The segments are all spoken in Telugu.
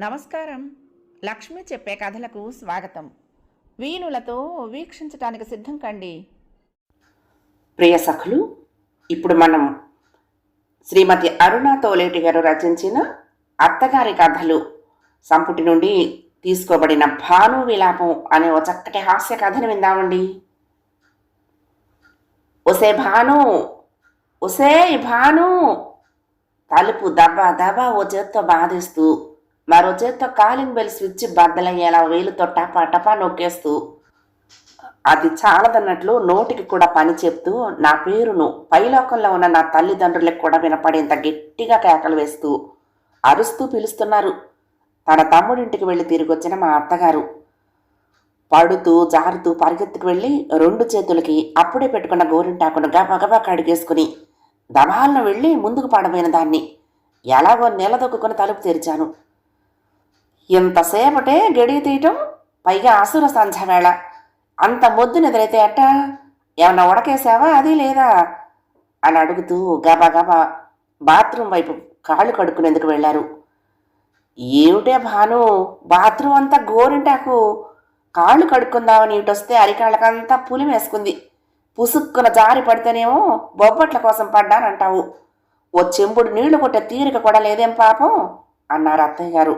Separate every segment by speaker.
Speaker 1: నమస్కారం. లక్ష్మి చెప్పే కథలకు స్వాగతం. వీణులతో వీక్షించటానికి సిద్ధం కండి.
Speaker 2: ప్రియ సఖులు, ఇప్పుడు మనం శ్రీమతి అరుణా తోలేటి గారు రచించిన అత్తగారి కథలు సంపుటి నుండి తీసుకోబడిన భాను విలాపం అనే ఓ చక్కటి హాస్య కథను విందామండి. ఒసే భాను, ఒసే భాను! తలుపు దబా దబా ఓ చేత్తో బాధిస్తూ మరో చేత్తో కాలింగ్ బెల్ స్విచ్ బద్దలయ్యేలా వేలుతో టపా టపా నొక్కేస్తూ అది చాలదన్నట్లు నోటికి కూడా పని చెప్తూ నా పేరును పైలోకంలో ఉన్న నా తల్లిదండ్రులకు కూడా వినపడేంత గట్టిగా కేకలు వేస్తూ అరుస్తూ పిలుస్తున్నారు తన తమ్ముడింటికి వెళ్ళి తిరిగి వచ్చిన మా అత్తగారు. పడుతూ జారుతూ పరిగెత్తుకు వెళ్ళి రెండు చేతులకి అప్పుడే పెట్టుకున్న గోరింటాకును గబగబా కడిగేసుకుని దబాలను వెళ్ళి ముందుకు పడబోయిన దాన్ని ఎలాగో నిలదొక్కుని తలుపు తెరిచాను. ఇంతసేపటే గడియ తీయటం, పైగా అసుర సంధ్యవేళ, అంత మొద్దు నిద్రైతే అట్ట ఏమన్నా ఉడకేసావా అది లేదా అని అడుగుతూ గబగబా బాత్రూమ్ వైపు కాళ్ళు కడుక్కునేందుకు వెళ్ళారు. ఏమిటే భాను, బాత్రూమ్ అంతా గోరింటాకు, కాళ్ళు కడుక్కుందామని ఇటొస్తే అరికాళ్ళకంతా పులి వేసుకుంది, పుసుక్కున జారి పడితేనేమో బొబ్బట్ల కోసం పడ్డానంటావు, ఓ చెంబుడు నీళ్లు కొట్టే తీరిక కూడా లేదేం పాపం అన్నారు అత్తయ్య గారు.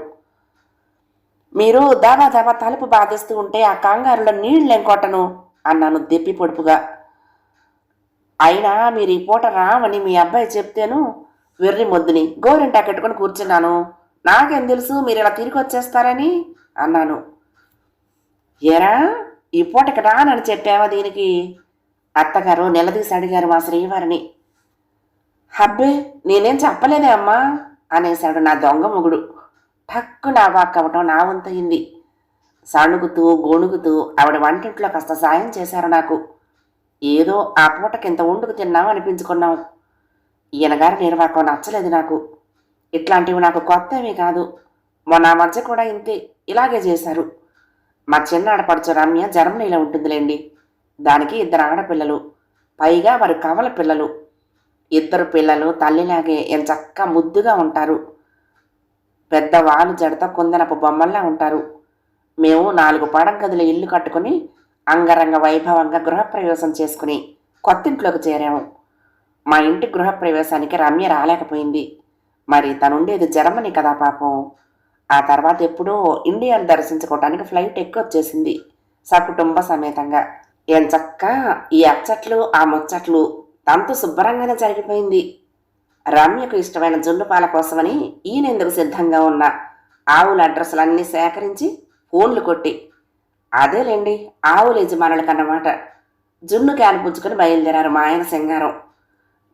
Speaker 2: మీరు దాబా దాబా తలుపు బాధిస్తూ ఉంటే ఆ కంగారులో నీళ్ళేం కొట్టను అన్నాను దెప్పి పొడుపుగా. అయినా మీరు ఈ పూట రామని మీ అబ్బాయి చెప్తేను వెర్రి మొద్దుని గోరింటా కట్టుకుని కూర్చున్నాను, నాకేం తెలుసు మీరు ఇలా తిరిగి వచ్చేస్తారని అన్నాను. ఏరా ఈ పూటకి రానని చెప్పావా దీనికి అత్తగారు నిలదీసి అడిగారు మా శ్రీవారిని. హబ్బే నేనేం చెప్పలేదే అమ్మా అనేశాడు నా దొంగ మొగుడు. ఠక్కు నా వాక్కవటం నా వంతయింది. సణుగుతూ గొణుగుతూ ఆవిడ వంటింట్లో కాస్త సాయం చేశారు నాకు. ఏదో ఆ పూటకింత వండుకు తిన్నాం అనిపించుకున్నాం. ఈయనగారి నిర్వాకం నచ్చలేదు నాకు. ఇట్లాంటివి నాకు కొత్తవి కాదు, మొన్న మధ్య కూడా ఇంతే ఇలాగే చేశారు. మా చిన్న ఆడపడుచు రమ్య జర్మనీలో ఉంటుందిలేండి. దానికి 2 ఆడపిల్లలు, పైగా వారు కవల పిల్లలు. 2 పిల్లలు తల్లిలాగే ఎంచక్కా ముద్దుగా ఉంటారు. పెద్ద వాలు జడతో కుందనపు బొమ్మల్లా ఉంటారు. మేము 4 పడగదుల ఇల్లు కట్టుకుని అంగరంగ వైభవంగా గృహప్రవేశం చేసుకుని కొత్తింట్లోకి చేరాము. మా ఇంటి గృహప్రవేశానికి రమ్య రాలేకపోయింది. మరి తనుండేది జర్మనీ కదా పాపం. ఆ తర్వాత ఎప్పుడో ఇండియాను దర్శించుకోవటానికి ఫ్లైట్ ఎక్కొచ్చేసింది సకుటుంబ సమేతంగా. ఎంచక్క ఈ అచ్చట్లు ఆ ముచ్చట్లు తంతు శుభ్రంగానే జరిగిపోయింది. రమ్యకు ఇష్టమైన జున్ను పాల కోసమని ఈయనెందుకు సిద్ధంగా ఉన్న ఆవుల అడ్రస్లన్నీ సేకరించి ఫోన్లు కొట్టి, అదేలేండి ఆవుల యజమానులకన్నమాట, జున్ను క్యాన్ పుచ్చుకొని బయలుదేరారు మా ఆయన సింగారం.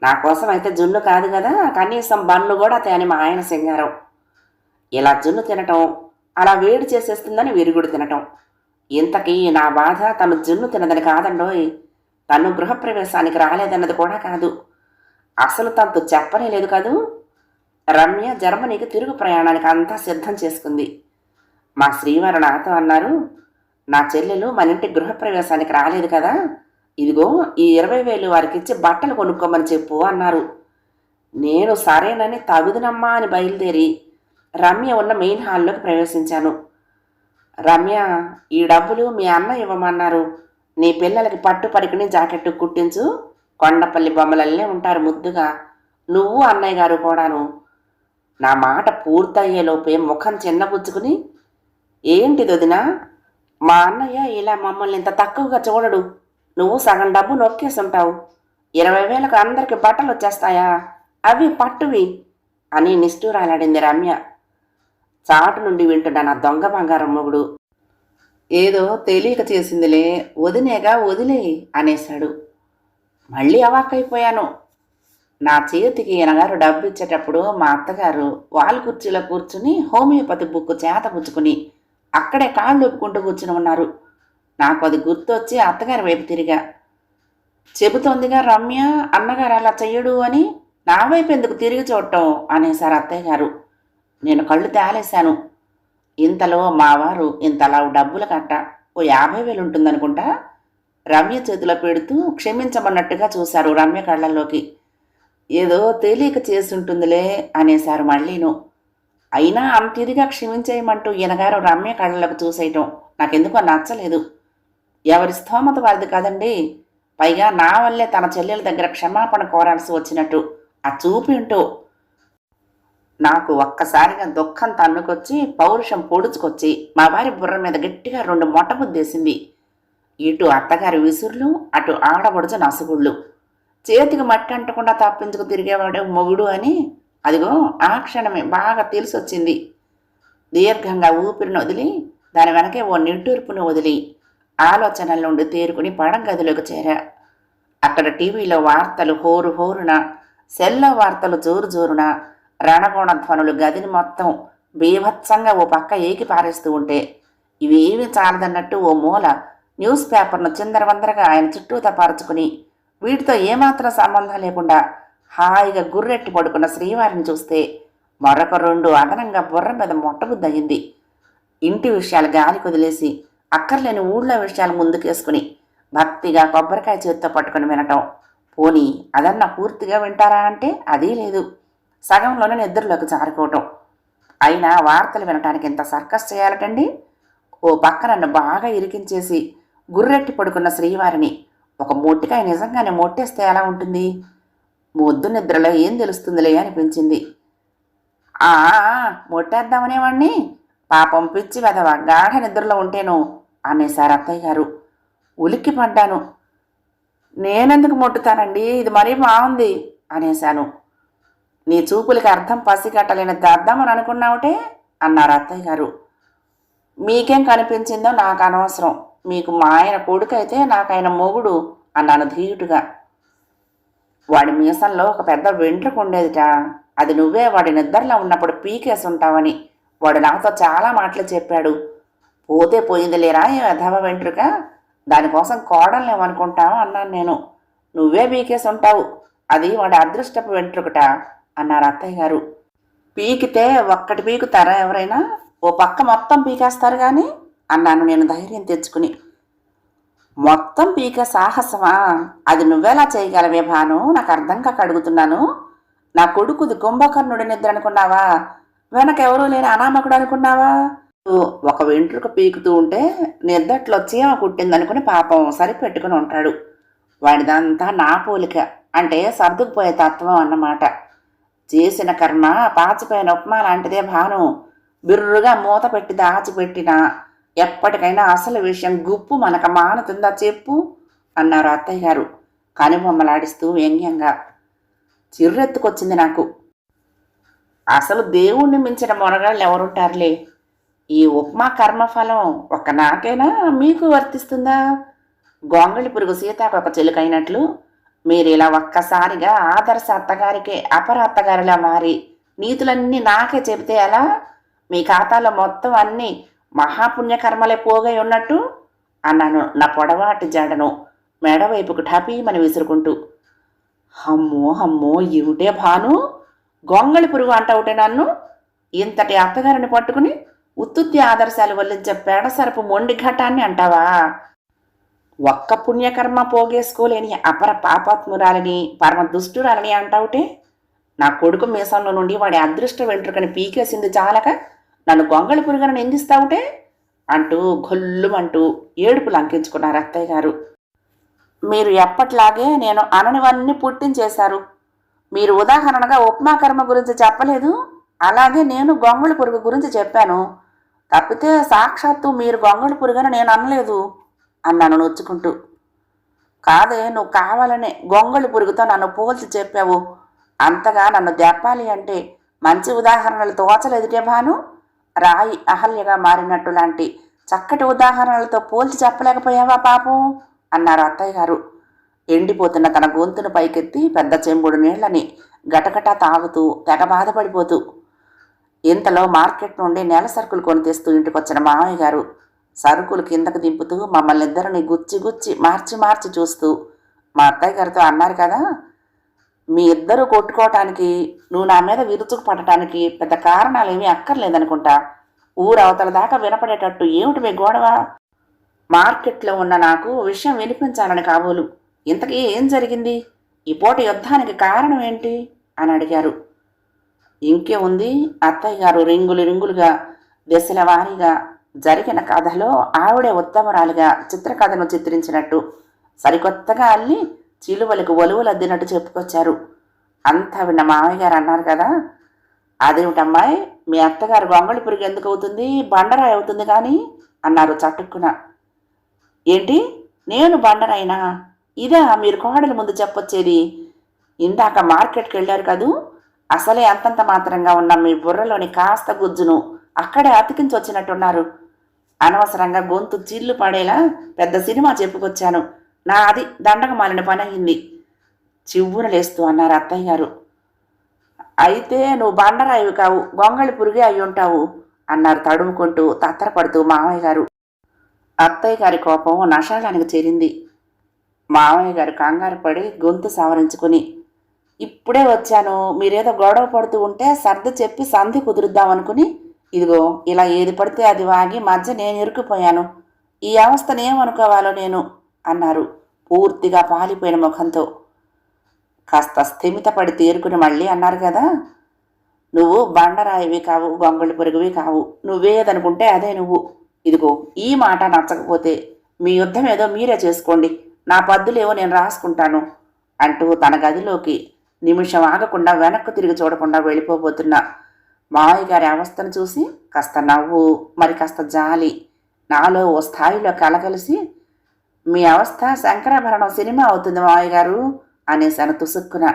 Speaker 2: నా కోసం అయితే జున్ను కాదు కదా, కనీసం బన్ను కూడా తేని మా ఆయన సింగారం. ఇలా జున్ను తినటం, అలా వేడి చేసేస్తుందని విరుగుడు తినటం. ఇంతకీ నా బాధ తను జున్ను తినదని కాదండోయ్, తను గృహప్రవేశానికి రాలేదన్నది కూడా కాదు. అసలు తనతో చెప్పనే లేదు కాదు. రమ్య జర్మనీకి తిరుగు ప్రయాణానికి అంతా సిద్ధం చేసుకుంది. మా శ్రీవారు నాతో అన్నారు, నా చెల్లెలు మన ఇంటి గృహప్రవేశానికి రాలేదు కదా, ఇదిగో ఈ 20,000 వారికి ఇచ్చి బట్టలు కొనుక్కోమని చెప్పు అన్నారు. నేను సరేనని తగుదునమ్మా అని బయలుదేరి రమ్య ఉన్న మెయిన్ హాల్లోకి ప్రవేశించాను. రమ్య, ఈ డబ్బులు మీ అన్న ఇవ్వమన్నారు, నీ పిల్లలకి పట్టు పరికిణి జాకెట్టు కుట్టించు, కొండపల్లి బొమ్మలల్లే ఉంటారు ముద్దుగా, నువ్వు అన్నయ్య గారు కూడాను. నా మాట పూర్తయ్యేలోపే ముఖం చిన్నబుచ్చుకుని, ఏంటిది వదినా, మా అన్నయ్య ఇలా మమ్మల్ని ఇంత తక్కువగా చూడడు, నువ్వు సగం డబ్బు నొక్కేసుంటావు, 20,000కు అందరికి బట్టలు వచ్చేస్తాయా, అవి పట్టువి అని నిష్ఠూరాలాడింది రమ్య. చాటు నుండి వింటున్నా నా దొంగ బంగారం మొగుడు. ఏదో తెలియక చేసిందిలే, వదినేగా వదిలే అనేశాడు. మళ్ళీ అవాక్కైపోయాను. నా చేతికి ఈయనగారు డబ్బు ఇచ్చేటప్పుడు మా అత్తగారు వాల్ కుర్చీలో కూర్చుని హోమియోపతి బుక్ చేత పుచ్చుకుని అక్కడే కాళ్ళు ఒప్పుకుంటూ కూర్చుని ఉన్నారు. నాకు అది గుర్తొచ్చి అత్తగారి వైపు తిరిగా. చెబుతోందిగా రమ్య అన్నగారు అలా చెయ్యడు అని, నా వైపు ఎందుకు తిరిగి చూడటం అనేసారు అత్తయ్య గారు. నేను కళ్ళు తేలేశాను. ఇంతలో మా వారు ఇంతలా డబ్బుల కట్ట ఓ 50,000 ఉంటుందనుకుంటా రమ్య చేతిలో పెడుతూ క్షమించమన్నట్టుగా చూశారు రమ్య కళ్ళల్లోకి. ఏదో తెలియక చేసుంటుందిలే అనేశారు మళ్ళీను. అయినా అంత ఇదిగా క్షమించేయమంటూ ఈయనగారు రమ్య కళ్ళలోకి చూసేయటం నాకెందుకో నచ్చలేదు. ఎవరి స్థోమత వారిది కదండి. పైగా నా వల్లే తన చెల్లెల దగ్గర క్షమాపణ కోరాల్సి వచ్చినట్టు ఆ చూపేంటో. నాకు ఒక్కసారిగా దుఃఖం తన్నుకొచ్చి పౌరుషం పొడుచుకొచ్చి మా వారి బుర్ర మీద గట్టిగా 2 మొట్టబుద్దేసింది. ఇటు అత్తగారి విసురులు, అటు ఆడబడుచు నసుగుళ్ళు. చేతికి మట్టి అంటకుండా తప్పించుకు తిరిగేవాడే మొగుడు అని అదిగో ఆ క్షణమే బాగా తెలిసొచ్చింది. దీర్ఘంగా ఊపిరిని వదిలి దాని వెనకే ఓ నిట్టూర్పును వదిలి ఆలోచనల నుండి తేరుకుని పడగ గదిలోకి చేరా. అక్కడ టీవీలో వార్తలు హోరు హోరున, సెల్లో వార్తలు జోరు జోరున, రణగోణ ధ్వనులు గదిని మొత్తం బీభత్సంగా ఓ పక్క ఏకి పారేస్తూ ఉంటే ఇవేమీ చాలదన్నట్టు ఓ మూల న్యూస్ పేపర్ను చిందరవందరగా ఆయన చుట్టూతా పరుచుకుని వీటితో ఏమాత్రం సంబంధం లేకుండా హాయిగా గుర్రెట్టి పడుకున్న శ్రీవారిని చూస్తే మరొక 2 అదనంగా బుర్ర మీద మొట్టబుద్దయింది. ఇంటి విషయాలు గాలి కొదిలేసి అక్కర్లేని ఊళ్ళో విషయాలు ముందుకేసుకుని భక్తిగా కొబ్బరికాయ చేతితో పట్టుకుని వినటం. పోనీ అదన్నా పూర్తిగా వింటారా అంటే అదీ లేదు. సగంలోనే నిద్రలోకి జారుకోవటం. అయినా వార్తలు వినటానికి ఇంత సర్కస్ చేయాలటండి. ఓ పక్క నన్ను బాగా ఇరికించేసి గుర్రెట్టి పడుకున్న శ్రీవారిని ఒక మొట్టికాయ నిజంగానే మొట్టేస్తే ఎలా ఉంటుంది? మొద్దు నిద్రలో ఏం తెలుస్తుందిలే అనిపించింది. మొట్టేద్దామనేవాణ్ణి, పాపం పిచ్చి వెదవ గాఢ నిద్రలో ఉంటేను అనేసారు అత్తయ్య గారు. ఉలిక్కి పడ్డాను. నేనెందుకు మొట్టుతానండి, ఇది మరీ బాగుంది అనేశాను. నీ చూపులకి అర్థం పసిగట్టలేని దద్దామని అనుకున్నావుటే అన్నారు అత్తయ్య గారు. మీకేం కనిపించిందో నాకు అనవసరం. మీకు మా ఆయన కొడుకైతే నాకైన మొగుడు అన్నాను ధీటుగా. వాడి మీసంలో ఒక పెద్ద వెంట్రుక ఉండేదిట. అది నువ్వే వాడి నిద్రలో ఉన్నప్పుడు పీకేసి ఉంటావని వాడు నాతో చాలా మాటలు చెప్పాడు. పోతే పోయింది లేరా ఏ వెధవ వెంట్రుక, దానికోసం కోడలేమనుకుంటావు అన్నాను నేను. నువ్వే పీకేసి ఉంటావు, అది వాడి అదృష్టపు వెంట్రుకట అన్నారు అత్తయ్య గారు. పీకితే ఒక్కటి పీకుతారా ఎవరైనా? ఓ పక్క మొత్తం పీకేస్తారు కానీ అన్నాను నేను ధైర్యం తెచ్చుకుని. మొత్తం పీకే సాహసమా? అది నువ్వెలా చేయగలవే భాను, నాకు అర్థం కాక అడుగుతున్నాను. నా కొడుకుది కుంభకర్ణుడి నిద్ర అనుకున్నావా? వెనకెవరూ లేని అనామకుడు అనుకున్నావా? ఒక వెంట్రుక పీకుతూ ఉంటే నిద్దట్లో చీమ కుట్టిందనుకుని పాపం సరిపెట్టుకుని ఉంటాడు. వాడిదంతా నా పోలిక, అంటే సర్దుకుపోయే తత్వం అన్నమాట. చేసిన కర్మ పాచిపోయిన ఉప్మా లాంటిదే భాను. బిర్రుగా మూత పెట్టి దాచిపెట్టినా ఎప్పటికైనా అసలు విషయం గుప్పు మనకు మానుతుందా చెప్పు అన్నారు అత్తయ్య గారు కనుబొమ్మలాడిస్తూ వ్యంగ్యంగా. చిర్రెత్తుకొచ్చింది నాకు. అసలు దేవుణ్ణి మించిన మొనగాళ్ళు ఎవరుంటారులే. ఈ ఉప్మా కర్మఫలం ఒక్క నాకైనా మీకు వర్తిస్తుందా? గొంగళి పురుగు సీతాకొక చిలుకైనట్లు మీరు ఇలా ఒక్కసారిగా ఆదర్శ అత్తగారికే అపర అత్తగారిలా మారి నీతులన్నీ నాకే చెబితే ఎలా? మీ ఖాతాలో మొత్తం అన్నీ మహాపుణ్యకర్మలే పోగై ఉన్నట్టు అన్నాను నా పొడవాటి జడను మెడవైపుకు ఠపీమని విసురుకుంటూ. అమ్మో అమ్మో, ఇవుటే భాను, గొంగళి పురుగు అంటావుటే నన్ను? ఇంతటి అత్తగారిని పట్టుకుని ఉత్తుత్తి ఆదర్శాలు వల్లించే పేడసరపు మొండి ఘటాన్ని అంటావా? ఒక్క పుణ్యకర్మ పోగేసుకోలేని అపర పాపాత్మురాలని పరమ దుష్టురాలని అంటావుటే? నా కొడుకు మీసంలో నుండి వాడి అదృష్ట వెంట్రుకని పీకేసింది చాలక నన్ను గొంగళి పురుగును నిందిస్తావుటే అంటూ గొల్లుమంటూ ఏడుపులు అంకించుకున్నారు అత్తయ్య గారు. మీరు ఎప్పట్లాగే నేను అననివన్నీ పుట్టించేశారు. మీరు ఉదాహరణగా ఉప్మా కర్మ గురించి చెప్పలేదు, అలాగే నేను గొంగళి పురుగు గురించి చెప్పాను. తప్పితే సాక్షాత్తు మీరు గొంగళి పురుగని నేను అనలేదు అన్నాను నొచ్చుకుంటూ. కాదే, నువ్వు కావాలనే గొంగళి పురుగుతో నన్ను పోల్చి చెప్పావు. అంతగా నన్ను దెప్పాలి అంటే మంచి ఉదాహరణలు తోచలేదుటే భాను. రాయి అహల్యగా మారినట్టు లాంటి చక్కటి ఉదాహరణలతో పోల్చి చెప్పలేకపోయావా పాపం అన్నారు అత్తయ్య గారు ఎండిపోతున్న తన గొంతును పైకెత్తి పెద్ద చెంబుడు నీళ్లని గటగటా తాగుతూ తెగ బాధపడిపోతూ. ఇంతలో మార్కెట్ నుండి నెల సరుకులు కొని తెస్తూ ఇంటికొచ్చిన మామయ్య గారు సరుకులు కిందకు దింపుతూ మమ్మల్ని ఇద్దరిని గుచ్చి గుచ్చి మార్చి మార్చి చూస్తూ మా అత్తయ్య గారితో అన్నారు కదా, మీ ఇద్దరు కొట్టుకోవటానికి నువ్వు నా మీద విరుచుకు పడటానికి పెద్ద కారణాలు ఏమీ అక్కర్లేదనుకుంటా. ఊరవతల దాకా వినపడేటట్టు ఏమిటి మీ గొడవ? మార్కెట్లో ఉన్న నాకు విషయం వినిపించాలని కాబోలు. ఇంతకీ ఏం జరిగింది? ఈ పూట యుద్ధానికి కారణం ఏంటి అని అడిగారు. ఇంకే ఉంది, అత్తయ్య గారు రింగులు రింగులుగా దశల వారీగా జరిగిన కథలో ఆవిడే ఉత్తమరాలుగా చిత్రకథను చిత్రించినట్టు సరికొత్తగా అల్లి చిలువలకు ఒలువలు అద్దినట్టు చెప్పుకొచ్చారు. అంతా విన్న మామయ్య గారు అన్నారు కదా, అదేమిటమ్మాయి, మీ అత్తగారు గొంగళి పురుగు ఎందుకు అవుతుంది, బండరాయి అవుతుంది కానీ అన్నారు చటుక్కున. ఏంటి, నేను బండరాయినా? ఇదా మీరు కోడలి ముందు చెప్పొచ్చేది? ఇందాక మార్కెట్కి వెళ్ళారు కదూ, అసలే అంతంత మాత్రంగా ఉన్న మీ బుర్రలోని కాస్త గుజ్జును అక్కడే అతికించి వచ్చినట్టున్నారు. అనవసరంగా గొంతు చిల్లు పడేలా పెద్ద సినిమా చెప్పుకొచ్చాను. నా అది దండగ మాలిన పని అయింది చివ్వున లేస్తూ అన్నారు అత్తయ్య గారు. అయితే నువ్వు బండరాయివి కావు, గొంగళి పురుగే అయి ఉంటావు అన్నారు తడుముకుంటూ తత్తరపడుతూ మామయ్య గారు. అత్తయ్య గారి కోపం నషాళానికి చేరింది. మామయ్య గారు కంగారు పడి గొంతు సవరించుకుని, ఇప్పుడే వచ్చాను, మీరేదో గొడవ పడుతూ ఉంటే సర్ది చెప్పి సంధి కుదురుద్దామనుకుని ఇదిగో ఇలా ఏది పడితే అది వాగి మధ్య నేను ఇరుక్కుపోయాను. ఈ అవస్థనేమనుకోవాలో నేను అన్నారు పూర్తిగా పాలిపోయిన ముఖంతో. కాస్త స్థిమితపడి తేరుకుని మళ్ళీ అన్నారు కదా, నువ్వు బండరాయివి కావు, గొంగళి పురుగువి కావు, నువ్వేదనుకుంటే అదే నువ్వు. ఇదిగో ఈ మాట నచ్చకపోతే మీ యుద్ధం ఏదో మీరే చేసుకోండి, నా పద్దులేవో నేను రాసుకుంటాను అంటూ తన గదిలోకి నిమిషం ఆగకుండా వెనక్కు తిరిగి చూడకుండా వెళ్ళిపోబోతున్న మావయ్య గారి అవస్థను చూసి కాస్త నవ్వు, మరి కాస్త జాలి నాలో ఓ స్థాయిలో కలగలిసి, మీ అవస్థ శంకరాభరణం సినిమా అవుతుంది మావయ్య గారు అనేసాను తుసుక్కున.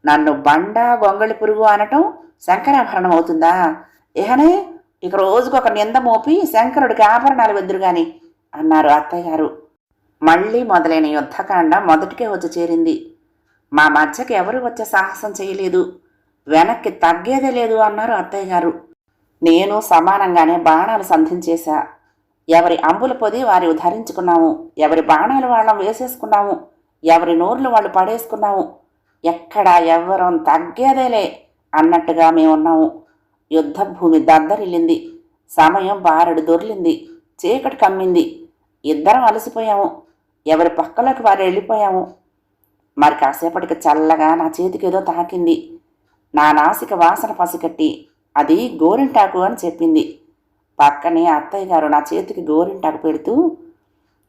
Speaker 2: నన్ను బండ గొంగళి పురుగు అనటం శంకరాభరణం అవుతుందా? ఏహనే, ఇక రోజుకొక నింద మోపి శంకరుడికి ఆభరణాలు వెద్దురుగాని అన్నారు అత్తయ్య గారు. మళ్ళీ మొదలైన యుద్ధకాండ మొదటికే వచ్చి చేరింది. మా మధ్యకి ఎవరు వచ్చే సాహసం చేయలేదు, వెనక్కి తగ్గేదే లేదు అన్నారు అత్తయ్య గారు. నేను సమానంగానే బాణాలు సంధించేశా. ఎవరి అంబుల పొది వారి ధరించుకున్నాము, ఎవరి బాణాలు వాళ్ళం వేసేసుకున్నాము, ఎవరి నోర్లు వాళ్ళు పడేసుకున్నాము. ఎక్కడా ఎవ్వరం తగ్గేదేలే అన్నట్టుగా మేమున్నాము. యుద్ధభూమి దద్దరిల్లింది. సమయం బారెడు దొర్లింది. చీకటి కమ్మింది. ఇద్దరం అలసిపోయాము. ఎవరి పక్కలోకి వారు వెళ్ళిపోయాము. మరి కాసేపటికి చల్లగా నా చేతికేదో తాకింది. నా నాసిక వాసన పసిగట్టి అది గోరింటాకు అని చెప్పింది. పక్కనే అత్తయ్య గారు నా చేతికి గోరింటాకు పెడుతూ,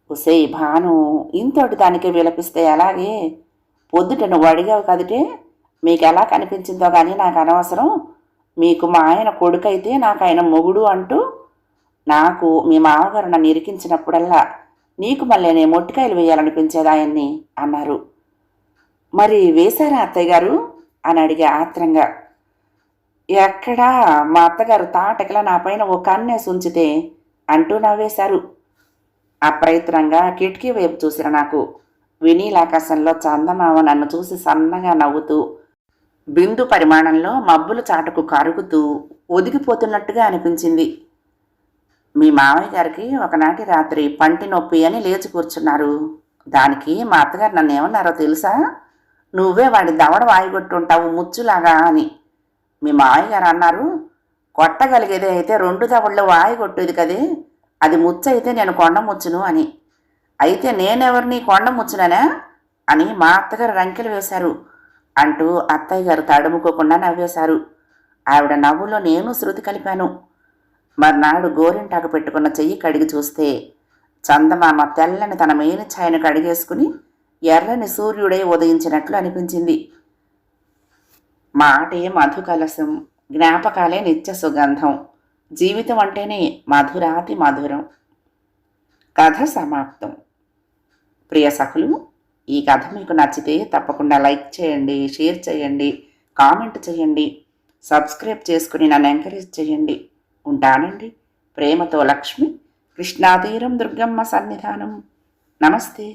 Speaker 2: ఉసే భాను, ఇంతోటి దానికి విలపిస్తే అలాగే, పొద్దుట నువ్వు అడిగావు కదిటే, మీకు ఎలా కనిపించిందో కానీ నాకు అనవసరం, మీకు మా ఆయన కొడుకైతే నాకు ఆయన మొగుడు అంటూ నాకు మీ మామగారు నన్ను ఇరికించినప్పుడల్లా నీకు మళ్ళీ నేను మొట్టికాయలు వేయాలనిపించేది ఆయన్ని అన్నారు. మరి వేశారా అత్తయ్య గారు అని అడిగా ఆత్రంగా. ఎక్కడా, మా అత్తగారు తాటకిలా నా పైన ఓ కన్నేసి ఉంచితే అంటూ నవ్వేశారు. అప్రయత్నంగా కిటికీ వైపు చూసిన నాకు వినీలాకాశంలో చందమామ నన్ను చూసి సన్నగా నవ్వుతూ బిందు పరిమాణంలో మబ్బుల చాటుకు కరుగుతూ ఒదిగిపోతున్నట్టుగా అనిపించింది. మీ మామయ్య గారికి ఒకనాటి రాత్రి పంటి నొప్పి అని లేచి కూర్చున్నారు. దానికి మా అత్తగారు నన్ను ఏమన్నారో తెలుసా? నువ్వే వాడి దవడ వాయిగొట్టుంటావు ముచ్చులాగా అని. మీ మామయ్య గారు అన్నారు, కొట్టగలిగేదే అయితే 2 దవళ్ళు వాయిగొట్టేది కదే, అది ముచ్చు అయితే నేను కొండ ముచ్చును అని. అయితే నేనెవరిని కొండ ముచ్చుననా అని మా అత్తగారు రంకెలు వేశారు అంటూ అత్తయ్య గారు తడుముకోకుండా నవ్వేశారు. ఆవిడ నవ్వులో నేను శృతి కలిపాను. మర్నాడు గోరింటాకు పెట్టుకున్న చెయ్యి కడిగి చూస్తే చందమామ తెల్లని తన మేని ఛాయను కడిగేసుకుని ఎర్రని సూర్యుడై ఉదయించినట్లు అనిపించింది. మాటే మధు కలసం, జ్ఞాపకాలే నిత్య సుగంధం, జీవితం అంటేనే మధురాతి మధురం. కథ సమాప్తం. ప్రియ సఖులు, ఈ కథ మీకు నచ్చితే తప్పకుండా లైక్ చేయండి, షేర్ చేయండి, కామెంట్ చేయండి, సబ్స్క్రైబ్ చేసుకుని నన్ను ఎంకరేజ్ చేయండి. ఉంటానండి. ప్రేమతో లక్ష్మి, కృష్ణాతీరం దుర్గమ్మ సన్నిధానం. నమస్తే.